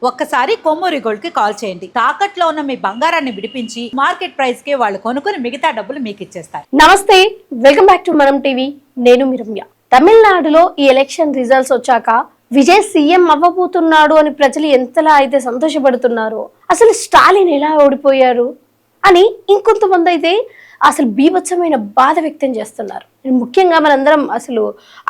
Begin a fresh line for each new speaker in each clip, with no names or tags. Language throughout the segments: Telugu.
ఒక్కసారి కొమ్మూరి గోల్డ్ కి కాల్ చేయండి. తాకట్లో ఉన్న మీ బంగారాన్ని విడిపించి మార్కెట్ ప్రైస్ కి వాళ్ళు కొనుక్కుని మిగతా డబ్బులు మీకు ఇచ్చేస్తారు.
నమస్తే, వెల్కమ్ బ్యాక్ టు మనం టీవీ. నేను మీ రమ్య. తమిళనాడులో ఈ ఎలక్షన్ రిజల్ట్స్ వచ్చాక విజయ్ సీఎం అవ్వబోతున్నాడు అని ప్రజలు ఎంతలా అయితే సంతోషపడుతున్నారో, అసలు స్టాలిన్ ఎలా ఓడిపోయారు అని ఇంకొంతమంది అయితే అసలు బీభత్సమైన బాధ వ్యక్తం చేస్తున్నారు. ముఖ్యంగా మనందరం అసలు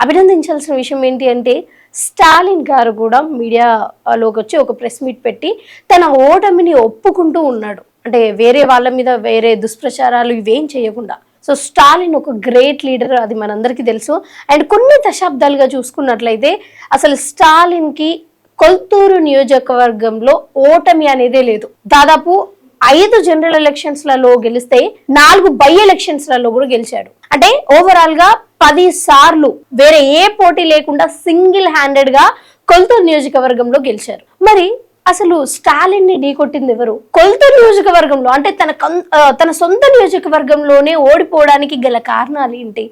అభినందించాల్సిన విషయం ఏంటి అంటే, స్టాలిన్ గారు కూడా మీడియాలోకి వచ్చి ఒక ప్రెస్ మీట్ పెట్టి తన ఓటమిని ఒప్పుకుంటూ ఉన్నాడు. అంటే వేరే వాళ్ళ మీద వేరే దుష్ప్రచారాలు ఇవేం చేయకుండా. సో స్టాలిన్ ఒక గ్రేట్ లీడర్, అది మనందరికీ తెలుసు. అండ్ కొన్ని దశాబ్దాలుగా చూసుకున్నట్లయితే అసలు స్టాలిన్కి కొల్తూరు నియోజకవర్గంలో ఓటమి అనేదే లేదు. దాదాపు 5 జనరల్ ఎలక్షన్స్లలో గెలిస్తే 4 బై ఎలక్షన్స్లలో కూడా గెలిచాడు. అంటే ఓవరాల్ గా 10 సార్లు వేరే ఏ పోటీ లేకుండా సింగిల్ హ్యాండెడ్ గా కొల్తూరు నియోజకవర్గంలో గెలిచారు. మరి అసలు స్టాలిన్ ని ఢీకొట్టింది ఎవరు? కొల్తూరు నియోజకవర్గంలో, అంటే తన సొంత నియోజకవర్గంలోనే ఓడిపోవడానికి గల కారణాలు ఏంటి?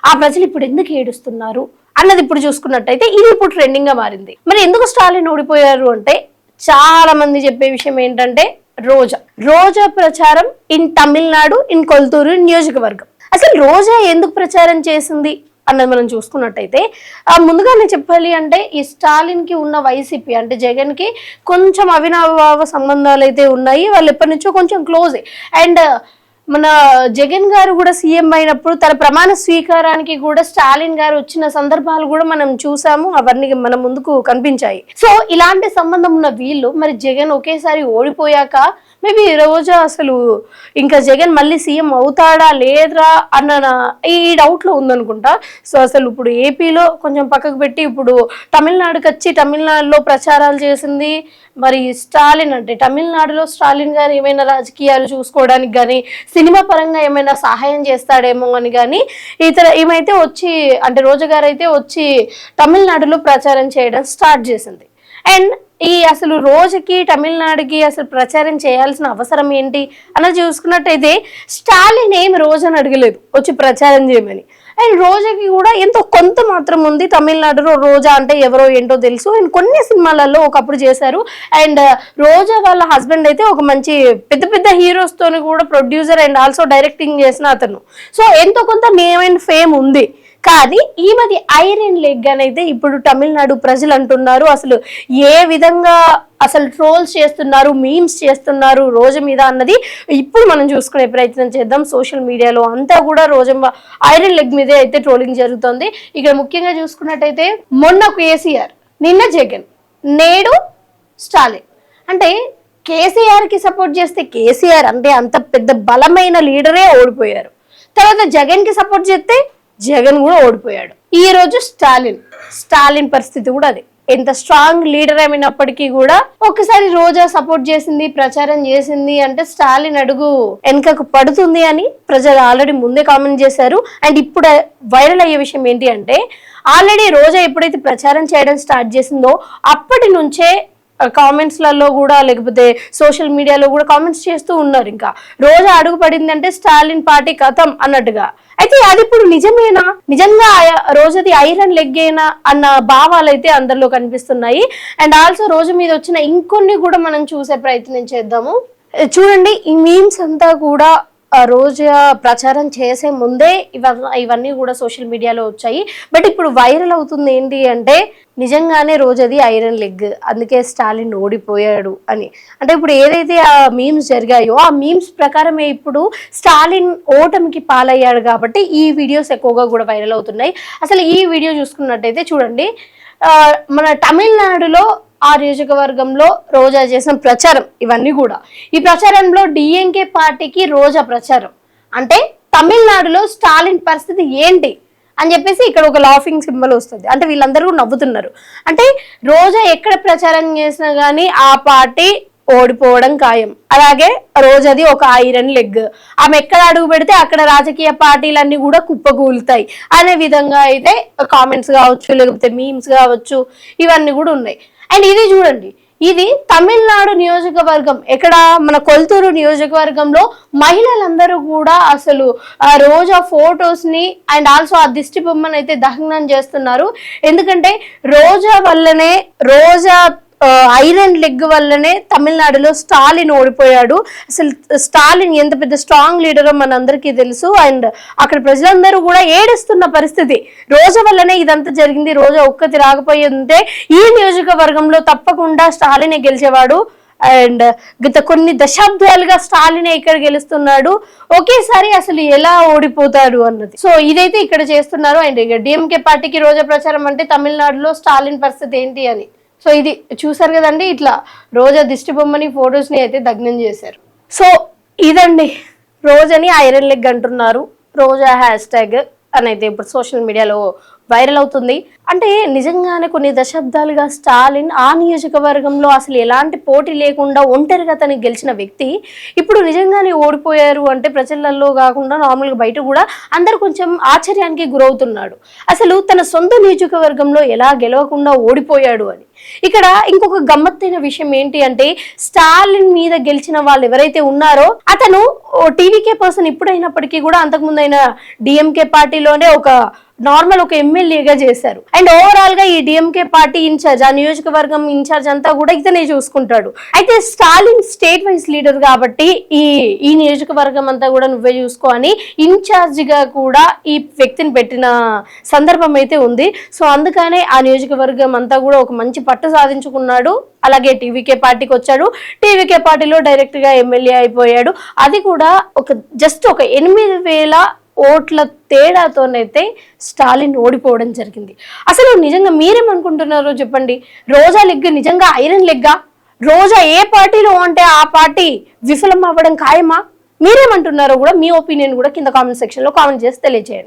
ఆ ప్రజలు ఇప్పుడు ఎందుకు ఏడుస్తున్నారు అన్నది ఇప్పుడు చూసుకున్నట్టయితే ఇది ఇప్పుడు ట్రెండింగ్ గా మారింది. మరి ఎందుకు స్టాలిన్ ఓడిపోయారు అంటే, చాలా మంది చెప్పే విషయం ఏంటంటే రోజా ప్రచారం ఇన్ తమిళనాడు, ఇన్ కొల్తూరు నియోజకవర్గం. అసలు రోజా ఎందుకు ప్రచారం చేసింది అన్నది మనం చూసుకున్నట్టయితే, ముందుగానే చెప్పాలి అంటే, ఈ స్టాలిన్ కి ఉన్న వైసీపీ అంటే జగన్ కి కొంచెం అవినాభావ సంబంధాలు అయితే ఉన్నాయి. వాళ్ళు ఎప్పటి నుంచో కొంచెం క్లోజే. అండ్ మన జగన్ గారు కూడా సీఎం అయినప్పుడు తన ప్రమాణ స్వీకారానికి కూడా స్టాలిన్ గారు వచ్చిన సందర్భాలు కూడా మనం చూసాము. అవన్నీ మన ముందుకు కనిపించాయి. సో ఇలాంటి సంబంధం ఉన్న వీళ్ళు మరి జగన్ ఒకేసారి ఓడిపోయాక మేబీ రోజా అసలు ఇంకా జగన్ మళ్ళీ సీఎం అవుతాడా లేదా అన్న ఈ డౌట్ లో ఉందనుకుంటా. సో అసలు ఇప్పుడు ఏపీలో కొంచెం పక్కకు పెట్టి ఇప్పుడు తమిళనాడుకి వచ్చి తమిళనాడులో ప్రచారాలు చేసింది. మరి స్టాలిన్ అంటే తమిళనాడులో స్టాలిన్ గారు ఏమైనా రాజకీయాలు చూసుకోవడానికి కానీ సినిమా పరంగా ఏమైనా సహాయం చేస్తాడేమో అని కానీ ఏమైతే వచ్చి అంటే రోజా గారు అయితే వచ్చి తమిళనాడులో ప్రచారం చేయడం స్టార్ట్ చేసింది. అండ్ ఈ అసలు రోజుకి తమిళనాడుకి అసలు ప్రచారం చేయాల్సిన అవసరం ఏంటి అన్నది చూసుకున్నట్టయితే, స్టాలిన్ ఏమి రోజాని అడగలేదు వచ్చి ప్రచారం చేయమని. అండ్ రోజాకి కూడా ఎంతో కొంత మాత్రం ఉంది. తమిళనాడులో రోజా అంటే ఎవరో ఏంటో తెలుసు. అండ్ కొన్ని సినిమాలలో ఒకప్పుడు చేశారు. అండ్ రోజా వాళ్ళ హస్బెండ్ అయితే ఒక మంచి పెద్ద పెద్ద హీరోస్ తోని కూడా ప్రొడ్యూసర్ అండ్ ఆల్సో డైరెక్టింగ్ చేసిన అతను. సో ఎంతో కొంత నేమ్ అండ్ ఫేమ్ ఉంది. కానీ ఈమెది ఐరన్ లెగ్ అనేది ఇప్పుడు తమిళనాడు ప్రజలు అంటున్నారు. అసలు ఏ విధంగా అసలు ట్రోల్స్ చేస్తున్నారు, మీమ్స్ చేస్తున్నారు రోజా మీద అన్నది ఇప్పుడు మనం చూసుకునే ప్రయత్నం చేద్దాం. సోషల్ మీడియాలో అంతా కూడా రోజా ఐరన్ లెగ్ మీదే అయితే ట్రోలింగ్ జరుగుతుంది. ఇక్కడ ముఖ్యంగా చూసుకున్నట్టయితే మొన్న కేసీఆర్, నిన్న జగన్, నేడు స్టాలిన్. అంటే కేసీఆర్ కి సపోర్ట్ చేస్తే కేసీఆర్ అంటే అంత పెద్ద బలమైన లీడరే ఓడిపోయారు. తర్వాత జగన్ కి సపోర్ట్ చేస్తే జగన్ కూడా ఓడిపోయాడు. ఈ రోజు స్టాలిన్ పరిస్థితి కూడా అదే. ఎంత స్ట్రాంగ్ లీడర్ అయినప్పటికీ కూడా ఒకసారి రోజా సపోర్ట్ చేసింది, ప్రచారం చేసింది అంటే స్టాలిన్ అడుగు వెనకకు పడుతుంది అని ప్రజలు ఆల్రెడీ ముందే కామెంట్ చేశారు. అండ్ ఇప్పుడు వైరల్ అయ్యే విషయం ఏంటి అంటే, ఆల్రెడీ రోజా ఎప్పుడైతే ప్రచారం చేయడం స్టార్ట్ చేసిందో అప్పటి నుంచే కామెంట్స్లలో కూడా లేకపోతే సోషల్ మీడియాలో కూడా కామెంట్స్ చేస్తూ ఉన్నారు. ఇంకా రోజా అడుగు పడిందంటే స్టాలిన్ పార్టీ కథం అన్నట్టుగా. అయితే అది ఇప్పుడు నిజమేనా, నిజంగా రోజాది ఐరన్ లెగ్గేనా అన్న భావాలు అయితే అందరిలో కనిపిస్తున్నాయి. అండ్ ఆల్సో రోజా మీద వచ్చిన ఇంకొన్ని కూడా మనం చూసే ప్రయత్నం చేద్దాము. చూడండి, ఈ మీమ్స్ అంతా కూడా రోజా ప్రచారం చేసే ముందే ఇవన్నీ కూడా సోషల్ మీడియాలో వచ్చాయి. బట్ ఇప్పుడు వైరల్ అవుతుంది ఏంటి అంటే, నిజంగానే రోజాది ఐరన్ లెగ్, అందుకే స్టాలిన్ ఓడిపోయాడు అని. అంటే ఇప్పుడు ఏదైతే ఆ మీమ్స్ జరిగాయో ఆ మీమ్స్ ప్రకారమే ఇప్పుడు స్టాలిన్ ఓటమికి పాలయ్యాడు. కాబట్టి ఈ వీడియోస్ ఎక్కువగా కూడా వైరల్ అవుతున్నాయి. అసలు ఈ వీడియో చూసుకున్నట్టయితే చూడండి, మన తమిళనాడులో ఆ నియోజకవర్గంలో రోజా చేసిన ప్రచారం ఇవన్నీ కూడా. ఈ ప్రచారంలో డిఎంకే పార్టీకి రోజా ప్రచారం అంటే తమిళనాడులో స్టాలిన్ పరిస్థితి ఏంటి అని చెప్పేసి ఇక్కడ ఒక లాఫింగ్ సింబల్ వస్తుంది. అంటే వీళ్ళందరూ నవ్వుతున్నారు. అంటే రోజా ఎక్కడ ప్రచారం చేసినా గానీ ఆ పార్టీ ఓడిపోవడం ఖాయం. అలాగే రోజాది ఒక ఐరన్ లెగ్, ఆమె ఎక్కడ అడుగు పెడితే అక్కడ రాజకీయ పార్టీలన్నీ కూడా కుప్పకూలుతాయి అనే విధంగా అయితే కామెంట్స్ కావచ్చు, లేకపోతే మీమ్స్ కావచ్చు, ఇవన్నీ కూడా ఉన్నాయి. అండ్ ఇది చూడండి, ఇది తమిళనాడు నియోజకవర్గం, ఎక్కడ మన కొల్తూరు నియోజకవర్గంలో మహిళలందరూ కూడా అసలు ఆ రోజా ఫొటోస్ ని అండ్ ఆల్సో ఆ దిష్టి బొమ్మను అయితే దహనం చేస్తున్నారు. ఎందుకంటే రోజా వల్లనే రోజా ఐరన్ లెగ్ వల్లనే తమిళనాడులో స్టాలిన్ ఓడిపోయాడు. అసలు స్టాలిన్ ఎంత పెద్ద స్ట్రాంగ్ లీడరో మనందరికీ తెలుసు. అండ్ అక్కడ ప్రజలందరూ కూడా ఏడుస్తున్న పరిస్థితి. రోజా వల్లనే ఇదంతా జరిగింది, రోజా ఒక్కతి రాకపోయి ఉంటే ఈ నియోజకవర్గంలో తప్పకుండా స్టాలినే గెలిచేవాడు. అండ్ గత కొన్ని దశాబ్దాలుగా స్టాలినే ఇక్కడ గెలుస్తున్నాడు, ఒకేసారి అసలు ఎలా ఓడిపోతాడు అన్నది. సో ఇదైతే ఇక్కడ చేస్తున్నారు. అండ్ ఇక డిఎంకే పార్టీకి రోజా ప్రచారం అంటే తమిళనాడులో స్టాలిన్ పరిస్థితి ఏంటి అని. సో ఇది చూసారు కదండి, ఇట్లా రోజా దిష్టి బొమ్మని ఫొటోస్ ని అయితే దగ్నం చేశారు. సో ఇదండి, రోజాని ఐరన్ లెగ్ అంటున్నారు, రోజా హ్యాష్ ట్యాగ్ అని అయితే ఇప్పుడు సోషల్ మీడియాలో వైరల్ అవుతుంది. అంటే నిజంగానే కొన్ని దశాబ్దాలుగా స్టాలిన్ ఆ నియోజకవర్గంలో అసలు ఎలాంటి పోటీ లేకుండా ఒంటరిగా తను గెలిచిన వ్యక్తి ఇప్పుడు నిజంగానే ఓడిపోయారు అంటే ప్రజలలో కాకుండా నార్మల్గా బయట కూడా అందరు కొంచెం ఆశ్చర్యానికి గురవుతున్నాడు. అసలు తన సొంత నియోజకవర్గంలో ఎలా గెలవకుండా ఓడిపోయాడు అని. ఇక్కడ ఇంకొక గమ్మత్తైన విషయం ఏంటి అంటే, స్టాలిన్ మీద గెలిచిన వాళ్ళు ఎవరైతే ఉన్నారో అతను టీవీకే పర్సన్ ఇప్పుడైనప్పటికీ కూడా అంతకుముందు అయిన డిఎంకే పార్టీలోనే ఒక నార్మల్ ఒక ఎమ్మెల్యేగా చేశారు. అండ్ ఓవరాల్ గా ఈ డిఎంకే పార్టీ ఇన్ఛార్జ్, ఆ నియోజకవర్గం ఇన్ఛార్జ్ అంతా కూడా ఇతనే చూసుకుంటాడు. అయితే స్టాలిన్ స్టేట్ వైజ్ లీడర్ కాబట్టి ఈ నియోజకవర్గం అంతా కూడా నువ్వే చూసుకో అని ఇన్ఛార్జ్ గా కూడా ఈ వ్యక్తిని పెట్టిన సందర్భం అయితే ఉంది. సో అందుకనే ఆ నియోజకవర్గం అంతా కూడా ఒక మంచి పట్టు సాధించుకున్నాడు. అలాగే టీవీకే పార్టీకి వచ్చాడు, టీవీకే పార్టీలో డైరెక్ట్ గా ఎమ్మెల్యే అయిపోయాడు. అది కూడా జస్ట్ ఒక 8,000 ఓట్ల తేడాతోనైతే స్టాలిన్ ఓడిపోవడం జరిగింది. అసలు నిజంగా మీరేమనుకుంటున్నారో చెప్పండి. రోజా లెగ్ నిజంగా ఐరన్ లెగ్గా? రోజా ఏ పార్టీలో అంటే ఆ పార్టీ విఫలం అవ్వడం ఖాయమా? మీరేమంటున్నారో కూడా మీ ఒపీనియన్ కూడా కింద కామెంట్ సెక్షన్ లో కామెంట్ చేసి తెలియజేయండి.